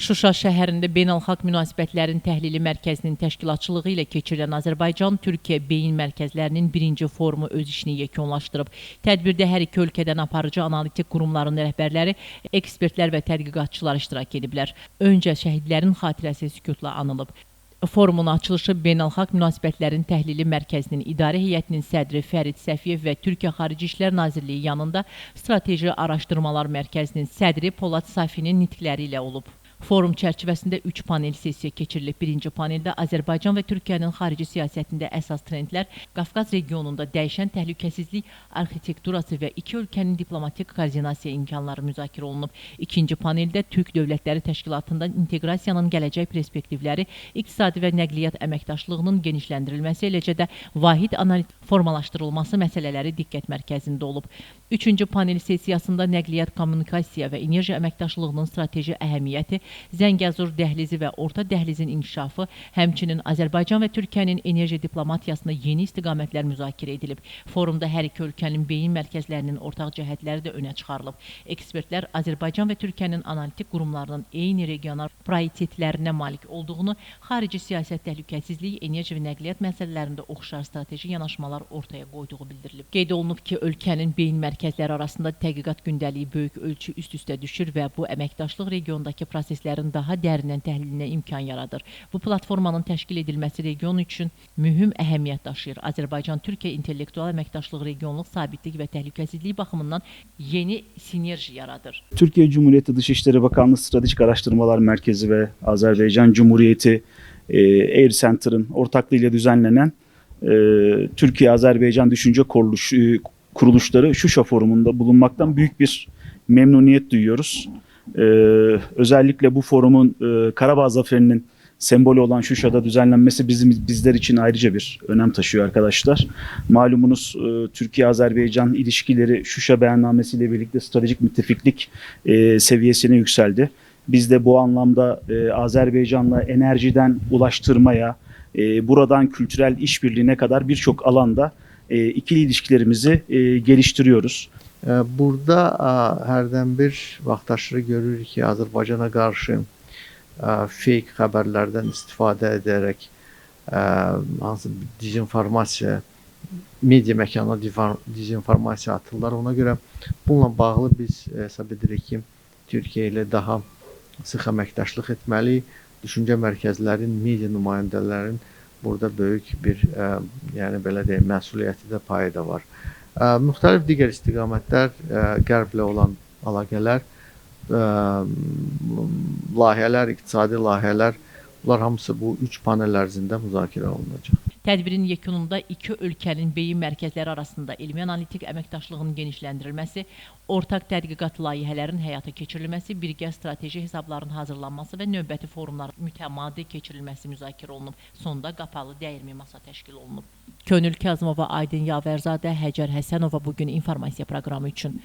Şuşa şəhərində beynəlxalq münasibətlərin təhlili mərkəzinin təşkilatçılığı ilə keçirilən Azərbaycan-Türkiyə beyin mərkəzlərinin birinci forumu öz işini yekunlaşdırıb. Tədbirdə hər iki ölkədən aparıcı analitik qurumların rəhbərləri, ekspertlər və tədqiqatçılar iştirak ediblər. Öncə şəhidlərin xatirəsi sükutla anılıb. Forumun açılışı Beynəlxalq Münasibətlərin Təhlili Mərkəzinin İdarə Heyətinin sədri Fərid Səfiyev və Türkiyə Xarici İşlər Nazirliyi yanında Strateji Araşdırmalar Mərkəzinin sədri Polad Safinin nitqləri ilə olub. Forum çərçivəsində 3 panel sessiya keçirilib. Birinci paneldə Azərbaycan və Türkiyənin xarici siyasətində əsas trendlər, Qafqaz regionunda dəyişən təhlükəsizlik arxitekturası və iki ölkənin diplomatik koordinasiya imkanları müzakirə olunub. İkinci paneldə Türk Dövlətləri Təşkilatında inteqrasiyanın gələcək perspektivləri, iqtisadi və nəqliyyat əməkdaşlığının genişləndirilməsi, eləcə də vahid analitik formalaşdırılması məsələləri diqqət mərkəzində olub. Üçüncü panel sessiyasında nəqliyyat, kommunikasiya və enerji əməkdaşlığının strateji əhəmiyyəti, Zəngəzur dəhlizi və Orta dəhlizin inkişafı, həmçinin Azərbaycan və Türkiyənin enerji diplomatiyasında yeni istiqamətlər müzakirə edilib. Forumda hər iki ölkənin beyin mərkəzlərinin ortaq cəhətləri də önə çıxarılıb. Ekspertlər Azərbaycan və Türkiyənin analitik qurumlarının eyni regional prioritetlərinə malik olduğunu, xarici siyasət, təhlükəsizlik, enerji və nəqliyyat məsələlərində oxşar strateji yanaşmalar ortaya qoyduğu bildirilib. Qeyd olunub ki, ölkənin beyin mərkəzləri arasında tədqiqat gündəliyi böyük ölçü üst-üstə düşür və bu əməkdaşlıq regiondakı proseslərin daha dərindən təhlilinə imkan yaradır. Bu platformanın təşkil edilməsi region üçün mühüm əhəmiyyət daşıyır. Azərbaycan-Türkiyə intellektual əməkdaşlığı regionluq sabitlik və təhlükəsizlik baxımından yeni sinerji yaradır. Türkiye Cumhuriyeti Dışişleri Bakanlığı Stratejik Araştırmalar Merkezi ve Azerbaycan Cumhuriyeti Air Center'ın ortaklığıyla düzenlenen Türkiye-Azerbaycan Düşünce Kuruluşları Şuşa Forumu'nda bulunmaktan büyük bir memnuniyet duyuyoruz. Özellikle bu forumun Karabağ Zaferi'nin sembolü olan Şuşa'da düzenlenmesi bizler için ayrıca bir önem taşıyor arkadaşlar. Malumunuz Türkiye-Azerbaycan ilişkileri Şuşa beyannamesiyle birlikte stratejik müttefiklik seviyesine yükseldi. Biz de bu anlamda Azerbaycan'la enerjiden ulaştırmaya, buradan kültürel işbirliğine kadar birçok alanda ikili ilişkilerimizi geliştiriyoruz. Burada hərdən bir vaxtaşırı görürük ki, Azərbaycana qarşı fake xəbərlərdən istifadə edərək hansı dezinformasiya, media məkanına dezinformasiya atırlar. Ona görə bununla bağlı biz hesab edirik ki, Türkiyə ilə daha sıx əməkdaşlıq etməliyik. Düşüncə mərkəzlərin, media nümayəndələrin burada böyük bir, yəni belə deyək, məsuliyyəti də payı da var. Müxtəlif digər istiqamətlər, Qərblə olan əlaqələr, layihələr, iqtisadi layihələr, bunlar hamısı bu 3 panel ərzində müzakirə olunacaq. Tədbirin yekununda iki ölkənin beyin mərkəzləri arasında elmi analitik əməkdaşlığının genişləndirilməsi, ortaq tədqiqat layihələrin həyata keçirilməsi, birgə strateji hesabların hazırlanması və növbəti forumların mütəmadi keçirilməsi müzakirə olunub. Sonda qapalı dəyirmi masa təşkil olunub. Könül Kazımova, Aydın Yavərzadə, Həcər Həsənova bugün informasiya proqramı üçün